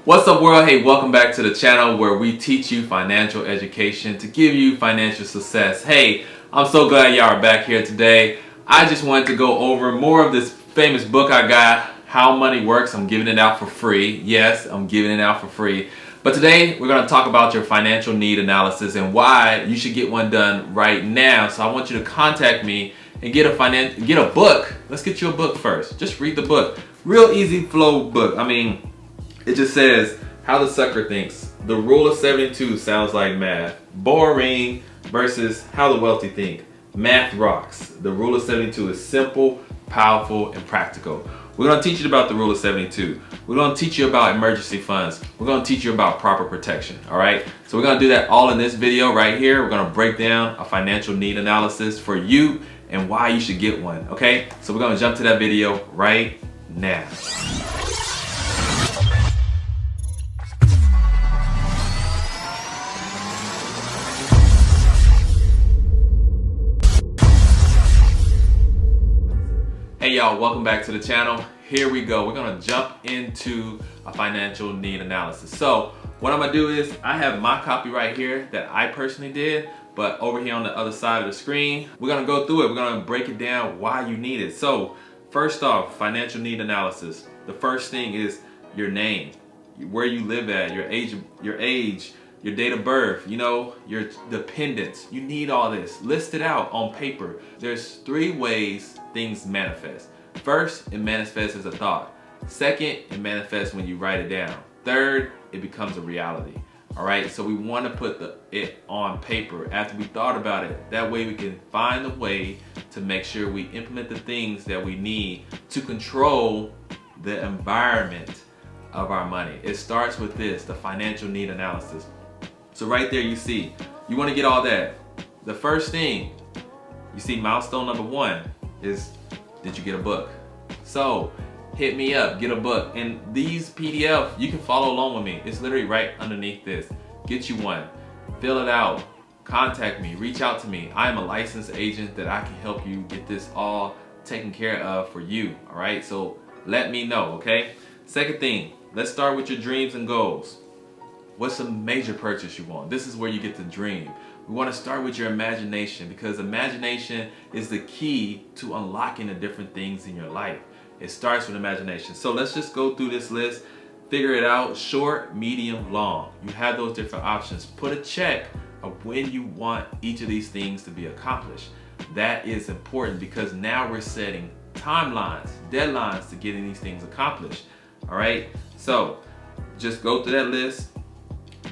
What's up, world? Hey, welcome back to the channel where we teach you financial education to give you financial success. Hey, I'm so glad y'all are back here today. I just wanted to go over more of this famous book I got, How Money Works. I'm giving it out for free. Yes, I'm giving it out for free. But today we're going to talk about your financial need analysis and why you should get one done right now. So I want you to contact me and get a book. Let's get you a book first. Just read the book. Real easy flow book. It just says how the sucker thinks. The rule of 72 sounds like math. Boring versus how the wealthy think. Math rocks. The rule of 72 is simple, powerful, and practical. We're going to teach you about the rule of 72. We're going to teach you about emergency funds. We're going to teach you about proper protection. All right. So we're going to do that all in this video right here. We're going to break down a financial need analysis for you and why you should get one. Okay. So we're going to jump to that video right now. Hey y'all, welcome back to the channel. Here we go. We're gonna jump into a financial need analysis. So what I'm gonna do is I have my copy right here that I personally did, but over here on the other side of the screen, we're gonna go through it. We're gonna break it down why you need it. So first off, financial need analysis. The first thing is your name, where you live at, your age, your date of birth, your dependents. You need all this. List it out on paper. There's 3 ways things manifest. First, it manifests as a thought. Second, it manifests when you write it down. Third, it becomes a reality. All right, so we want to put it on paper after we thought about it. That way we can find a way to make sure we implement the things that we need to control the environment of our money. It starts with this, the financial need analysis. So right there you see, you want to get all that. The first thing, you see milestone number 1 is, did you get a book? So hit me up, get a book. And these PDF, you can follow along with me. It's literally right underneath this. Get you one, fill it out, contact me, reach out to me. I am a licensed agent that I can help you get this all taken care of for you, all right? So let me know, okay? Second thing, let's start with your dreams and goals. What's a major purchase you want? This is where you get to dream. We want to start with your imagination because imagination is the key to unlocking the different things in your life. It starts with imagination. So let's just go through this list, figure it out, short, medium, long. You have those different options. Put a check of when you want each of these things to be accomplished. That is important because now we're setting timelines, deadlines to getting these things accomplished. All right, so just go through that list.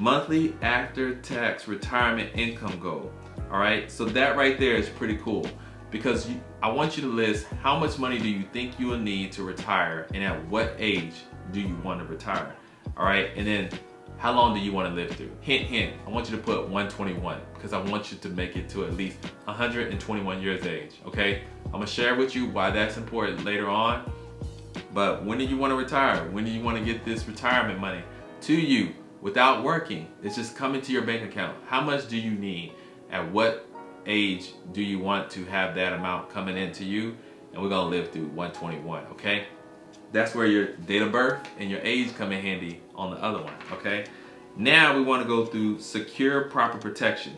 Monthly after-tax retirement income goal. All right, so that right there is pretty cool because I want you to list how much money do you think you will need to retire and at what age do you want to retire. All right, and then how long do you want to live through? Hint, hint, I want you to put 121 because I want you to make it to at least 121 years of age. Okay, I'm gonna share with you why that's important later on. But when do you want to retire? When do you want to get this retirement money to you? Without working, it's just coming to your bank account. How much do you need? At what age do you want to have that amount coming into you? And we're gonna live through 121, okay? That's where your date of birth and your age come in handy on the other one, okay? Now we wanna go through secure proper protection.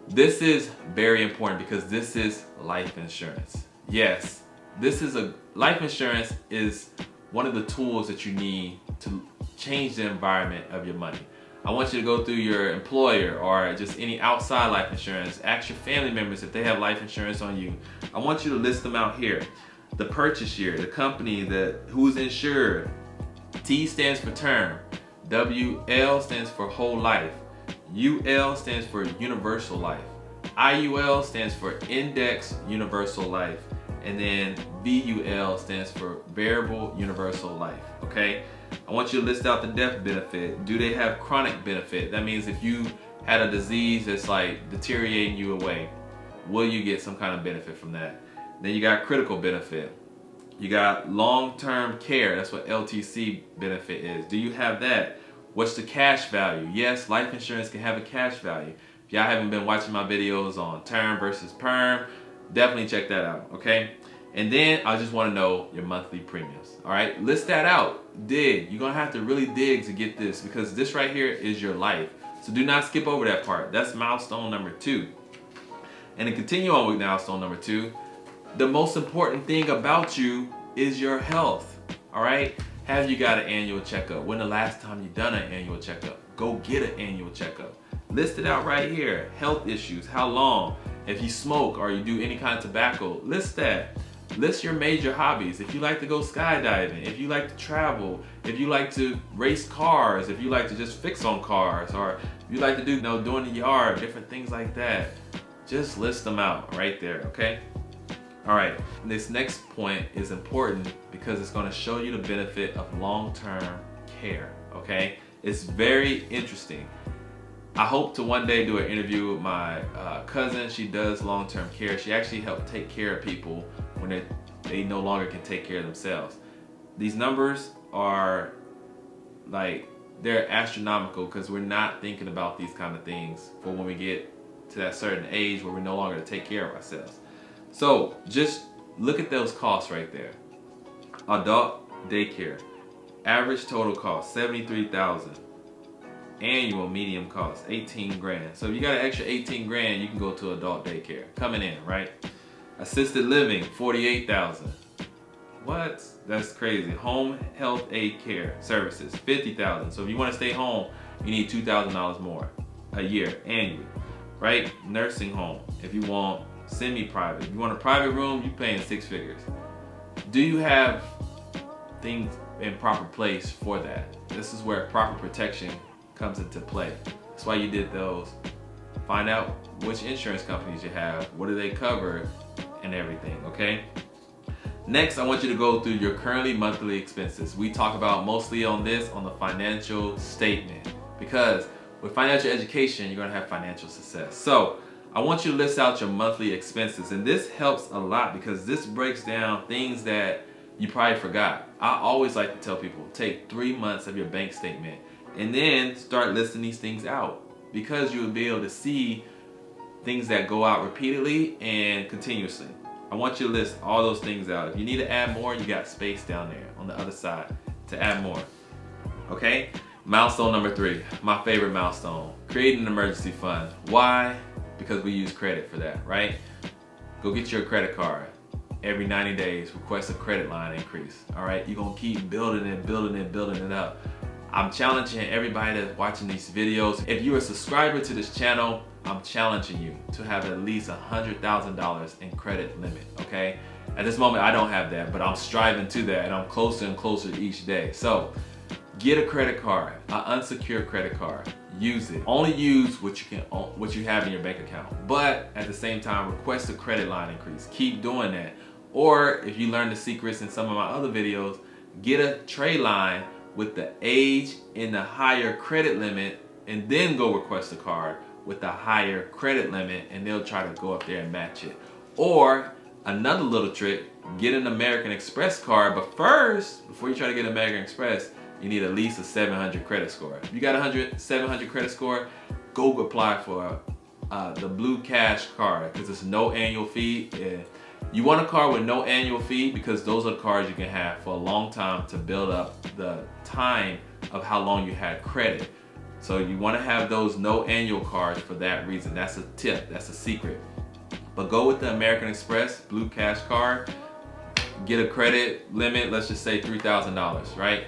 This is very important because this is life insurance. Yes, life insurance is one of the tools that you need to change the environment of your money. I want you to go through your employer or just any outside life insurance. Ask your family members if they have life insurance on you. I want you to list them out here. The purchase year, the company, who's insured. T stands for term. WL stands for whole life. UL stands for universal life. IUL stands for index universal life. And then VUL stands for variable universal life, okay? I want you to list out the death benefit. Do they have chronic benefit? That means if you had a disease that's like deteriorating you away, will you get some kind of benefit from that? Then you got critical benefit. You got long-term care. That's what LTC benefit is. Do you have that? What's the cash value? Yes, life insurance can have a cash value. If y'all haven't been watching my videos on term versus perm, definitely check that out, okay? And then I just want to know your monthly premiums. All right, list that out. Dig. You're gonna have to really dig to get this, because this right here is your life. So do not skip over that part. That's milestone number 2. And to continue on with milestone number 2, the most important thing about you is your health. All right, have you got an annual checkup? When the last time you done an annual checkup? Go get an annual checkup. List it out right here. Health issues, how long? If you smoke or you do any kind of tobacco, list that. List your major hobbies. If you like to go skydiving, if you like to travel, if you like to race cars, if you like to just fix on cars, or if you like to do, doing the yard, different things like that. Just list them out right there, okay? All right, this next point is important because it's gonna show you the benefit of long-term care, okay? It's very interesting. I hope to one day do an interview with my cousin. She does long-term care. She actually helped take care of people when they no longer can take care of themselves. These numbers are like, they're astronomical because we're not thinking about these kind of things for when we get to that certain age where we're no longer to take care of ourselves. So just look at those costs right there. Adult daycare, average total cost $73,000. Annual medium cost 18 grand. So if you got an extra 18 grand, you can go to adult daycare coming in, right? Assisted living, 48,000. What? That's crazy. Home health aid care services, 50,000. So if you want to stay home, you need $2,000 more a year annually, right? Nursing home, if you want semi-private, if you want a private room, you're paying 6 figures. Do you have things in proper place for that? This is where proper protection comes into play. That's why you did those. Find out which insurance companies you have, what do they cover, and everything, okay? Next, I want you to go through your currently monthly expenses. We talk about mostly on this on the financial statement, because with financial education, you're gonna have financial success. So I want you to list out your monthly expenses, and this helps a lot because this breaks down things that you probably forgot. I always like to tell people, take 3 months of your bank statement and then start listing these things out, because you will be able to see things that go out repeatedly and continuously. I want you to list all those things out. If you need to add more, you got space down there on the other side to add more. Okay? Milestone number 3, my favorite milestone, create an emergency fund. Why? Because we use credit for that, right? Go get your credit card. Every 90 days, request a credit line increase. All right? You're gonna keep building it up. I'm challenging everybody that's watching these videos. If you're a subscriber to this channel, I'm challenging you to have at least $100,000 in credit limit, okay? At this moment, I don't have that, but I'm striving to that, and I'm closer and closer each day. So get a credit card, an unsecured credit card. Use it. Only use what you have in your bank account. But at the same time, request a credit line increase. Keep doing that. Or if you learn the secrets in some of my other videos, get a trade line with the age and the higher credit limit, and then go request a card with the higher credit limit, and they'll try to go up there and match it. Or another little trick, get an American Express card, but first, before you try to get American Express, you need at least a 700 credit score. If you got 700 credit score, go apply for the Blue Cash card, because it's no annual fee. You want a card with no annual fee because those are the cards you can have for a long time to build up the time of how long you had credit. So you want to have those no annual cards for that reason. That's a tip, that's a secret. But go with the American Express Blue Cash card, get a credit limit, let's just say $3,000, right?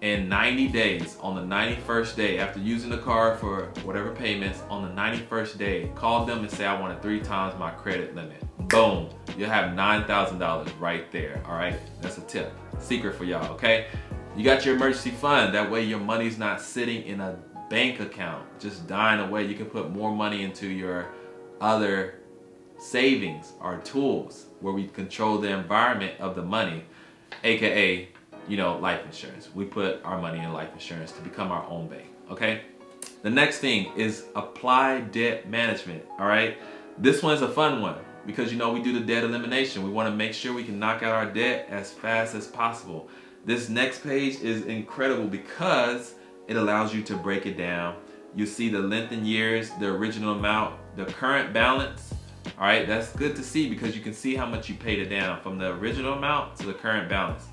In 90 days, on the 91st day, after using the card for whatever payments, on the 91st day, call them and say, I want 3 times my credit limit. Boom, you'll have $9,000 right there, all right? That's a tip, secret for y'all, okay? You got your emergency fund, that way your money's not sitting in a bank account, just dying away. You can put more money into your other savings or tools where we control the environment of the money, AKA, life insurance. We put our money in life insurance to become our own bank, okay? The next thing is apply debt management, all right? This one's a fun one because, we do the debt elimination. We want to make sure we can knock out our debt as fast as possible. This next page is incredible because it allows you to break it down. You see the length in years, the original amount, the current balance, All right, that's good to see because you can see how much you paid it down from the original amount to the current balance.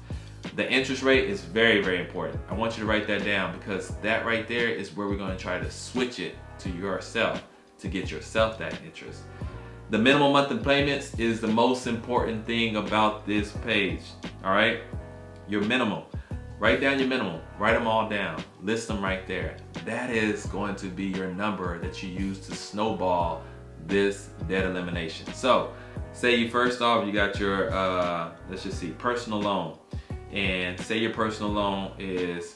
The interest rate is very, very important. I want you to write that down because that right there is where we're going to try to switch it to yourself to get yourself that interest. The minimum monthly payments is the most important thing about this page. All right, your minimum. Write down your minimum. Write them all down. List them right there. That is going to be your number that you use to snowball this debt elimination. So, say you first off, you got your, let's just see, personal loan. And say your personal loan is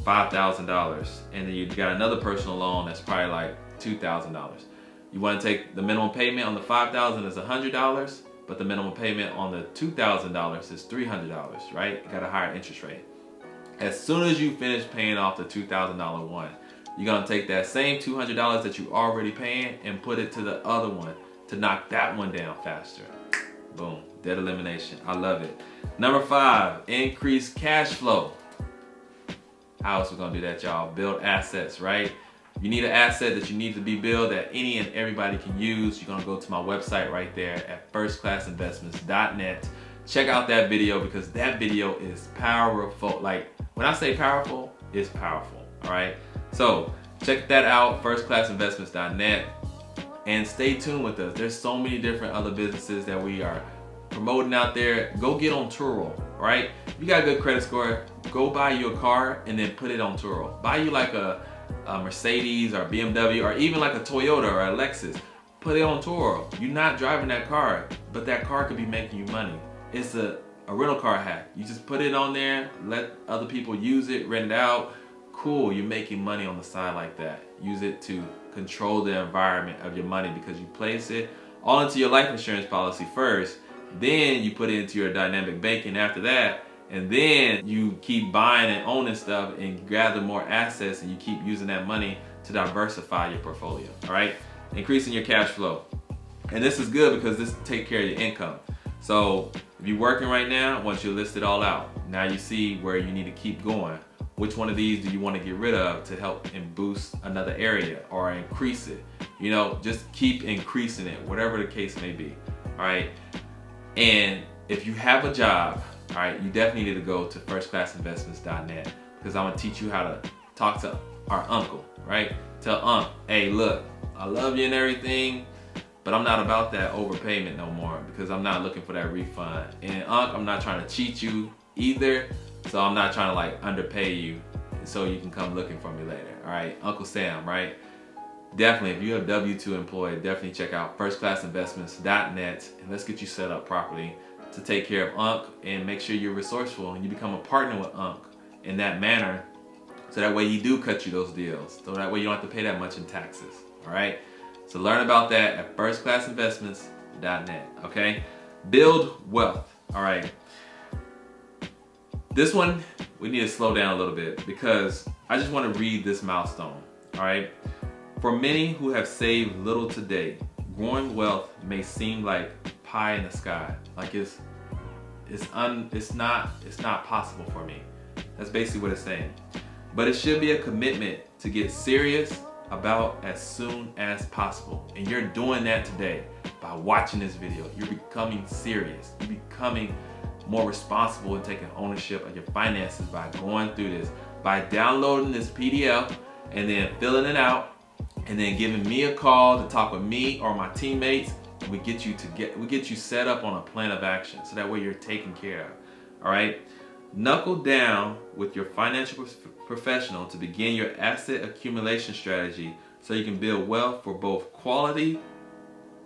$5,000. And then you got another personal loan that's probably like $2,000. You want to take the minimum payment on the $5,000 is $100, but the minimum payment on the $2,000 is $300, right? You got a higher interest rate. As soon as you finish paying off the $2,000 one, you're gonna take that same $200 that you already paying and put it to the other one to knock that one down faster. Boom, debt elimination. I love it. Number 5, increase cash flow. How else we gonna do that, y'all? Build assets, right? You need an asset that you need to be built that any and everybody can use. You're gonna go to my website right there at firstclassinvestments.net. Check out that video because that video is powerful. Like when I say powerful, it's powerful, all right? So check that out, firstclassinvestments.net, and stay tuned with us. There's so many different other businesses that we are promoting out there. Go get on Turo, right? If you got a good credit score, go buy you a car and then put it on Turo. Buy you like a Mercedes or BMW or even like a Toyota or a Lexus. Put it on Turo. You're not driving that car, but that car could be making you money. It's a rental car hack. You just put it on there, let other people use it, rent it out. Cool, you're making money on the side like that. Use it to control the environment of your money because you place it all into your life insurance policy first, then you put it into your dynamic banking after that, and then you keep buying and owning stuff and gather more assets and you keep using that money to diversify your portfolio, all right? Increasing your cash flow. And this is good because this take care of your income. So if you're working right now, once you list it all out, now you see where you need to keep going. Which one of these do you want to get rid of to help and boost another area or increase it? You know, just keep increasing it, whatever the case may be, all right? And if you have a job, all right, you definitely need to go to firstclassinvestments.net because I'm gonna teach you how to talk to our uncle, right? Tell Unc, hey, look, I love you and everything, but I'm not about that overpayment no more because I'm not looking for that refund. And Unc, I'm not trying to cheat you either, so I'm not trying to like underpay you so you can come looking for me later, all right? Uncle Sam, right? Definitely, if you're a W-2 employee, definitely check out firstclassinvestments.net and let's get you set up properly to take care of Unc and make sure you're resourceful and you become a partner with Unc in that manner so that way he do cut you those deals. So that way you don't have to pay that much in taxes, all right? So learn about that at firstclassinvestments.net, okay? Build wealth, all right? This one, we need to slow down a little bit because I just want to read this milestone, all right? For many who have saved little today, growing wealth may seem like pie in the sky, like it's not possible for me. That's basically what it's saying. But it should be a commitment to get serious about as soon as possible. And you're doing that today by watching this video. You're becoming serious. You're becoming more responsible and taking ownership of your finances by going through this, by downloading this PDF and then filling it out and then giving me a call to talk with me or my teammates. We get you set up on a plan of action so that way you're taken care of. All right, knuckle down with your financial professional to begin your asset accumulation strategy so you can build wealth for both quality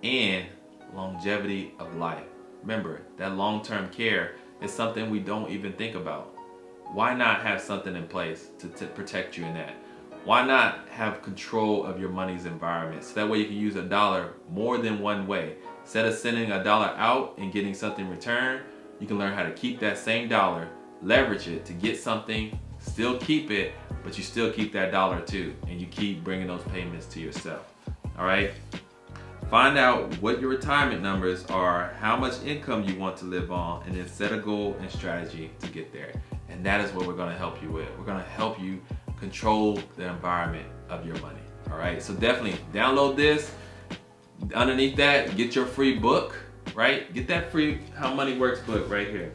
and longevity of life. Remember, that long-term care is something we don't even think about. Why not have something in place to protect you in that? Why not have control of your money's environment so that way you can use a dollar more than one way? Instead of sending a dollar out and getting something returned, you can learn how to keep that same dollar, leverage it to get something, still keep it, but you still keep that dollar too, and you keep bringing those payments to yourself, all right? Find out what your retirement numbers are, how much income you want to live on, and then set a goal and strategy to get there. And that is what we're gonna help you with. We're gonna help you control the environment of your money, all right? So definitely download this, underneath that, get your free book, right? Get that free How Money Works book right here.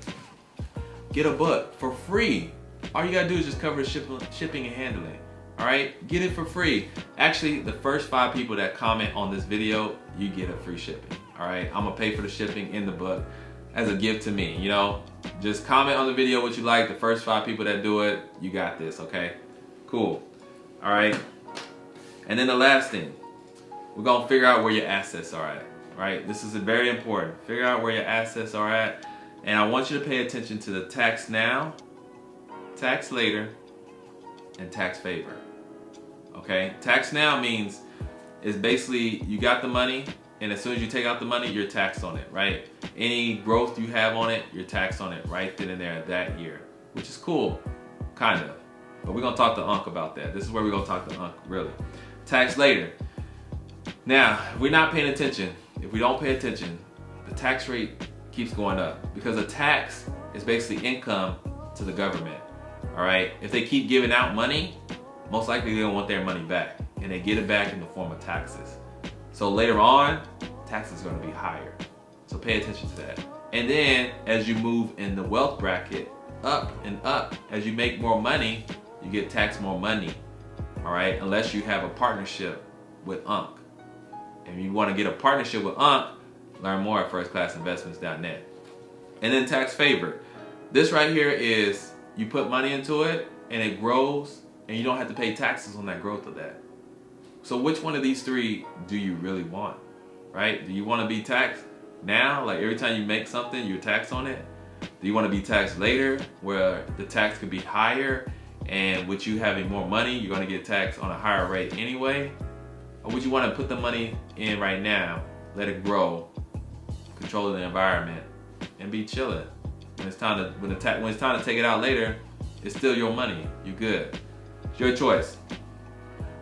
Get a book for free. All you gotta do is just cover shipping and handling. All right, get it for free. Actually, the first 5 people that comment on this video, you get a free shipping. All right, I'm gonna pay for the shipping in the book as a gift to me. You know, just comment on the video what you like. The first 5 people that do it, you got this. Okay, cool. All right, and then the last thing, we're gonna figure out where your assets are at. Right, this is very important. Figure out where your assets are at, and I want you to pay attention to the tax now, tax later, and tax favor. Okay, tax now means it's basically you got the money, and as soon as you take out the money, you're taxed on it, right? Any growth you have on it, you're taxed on it right then and there that year, which is cool, kind of. But we're gonna talk to Unc about that. This is where we're gonna talk to Unc, really. Tax later. Now, if we're not paying attention, if we don't pay attention, the tax rate keeps going up because a tax is basically income to the government. All right, if they keep giving out money, most likely they don't want their money back, and they get it back in the form of taxes. So later on, taxes are going to be higher. So pay attention to that. And then as you move in the wealth bracket up and up, as you make more money, you get taxed more money. All right, unless you have a partnership with Unc. And if you want to get a partnership with Unc, learn more at firstclassinvestments.net. And then tax favor. This right here is you put money into it and it grows, and you don't have to pay taxes on that growth of that. So which one of these 3 do you really want, right? Do you want to be taxed now, like every time you make something, you're taxed on it? Do you want to be taxed later, where the tax could be higher, and with you having more money, you're going to get taxed on a higher rate anyway? Or would you want to put the money in right now, let it grow, control the environment, and be chilling? When it's time to take it out later, it's still your money. You're good. It's your choice.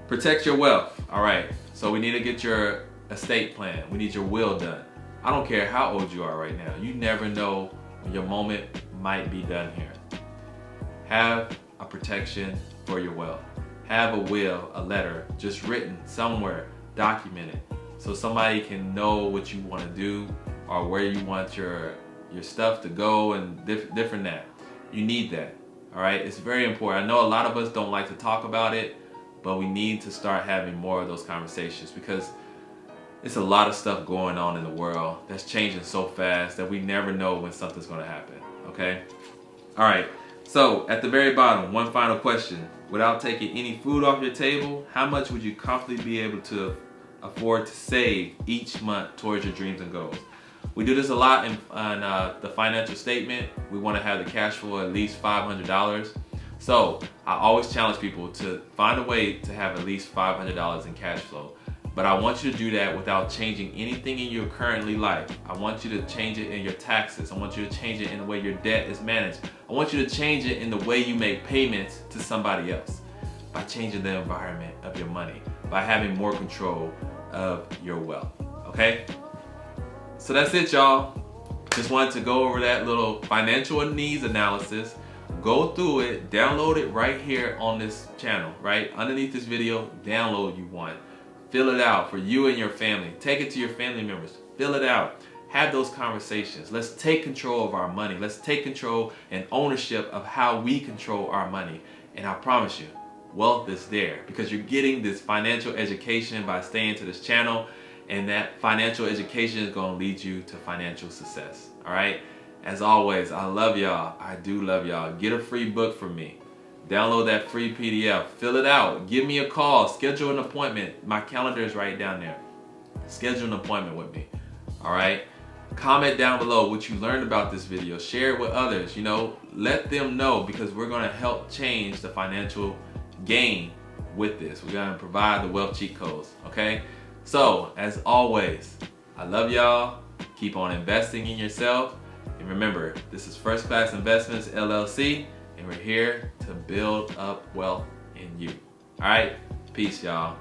Protect your wealth. All right. So we need to get your estate plan. We need your will done. I don't care how old you are right now. You never know when your moment might be done here. Have a protection for your wealth. Have a will, a letter, just written somewhere, documented, so somebody can know what you want to do or where you want your stuff to go, and different that. You need that. All right, it's very important. I know a lot of us don't like to talk about it, but we need to start having more of those conversations, because it's a lot of stuff going on in the world that's changing so fast that we never know when something's going to happen. Okay. All right. So at the very bottom, one final question. Without taking any food off your table, how much would you comfortably be able to afford to save each month towards your dreams and goals? We do this a lot in the financial statement. We want to have the cash flow at least $500. So I always challenge people to find a way to have at least $500 in cash flow. But I want you to do that without changing anything in your currently life. I want you to change it in your taxes. I want you to change it in the way your debt is managed. I want you to change it in the way you make payments to somebody else, by changing the environment of your money, by having more control of your wealth. Okay? So that's it, y'all. Just wanted to go over that little financial needs analysis. Go through it, download it right here on this channel, right? Underneath this video, download you want. Fill it out for you and your family. Take it to your family members. Fill it out. Have those conversations. Let's take control of our money. Let's take control and ownership of how we control our money. And I promise you, wealth is there, because you're getting this financial education by staying to this channel, and that financial education is going to lead you to financial success. All right? As always, I love y'all. I do love y'all. Get a free book from me. Download that free PDF. Fill it out. Give me a call. Schedule an appointment. My calendar is right down there. Schedule an appointment with me. All right? Comment down below what you learned about this video. Share it with others. You know, let them know, because we're going to help change the financial game with this. We're going to provide the wealth cheat codes. Okay? So, as always, I love y'all. Keep on investing in yourself. And remember, this is First Class Investments, LLC. And we're here to build up wealth in you. All right? Peace, y'all.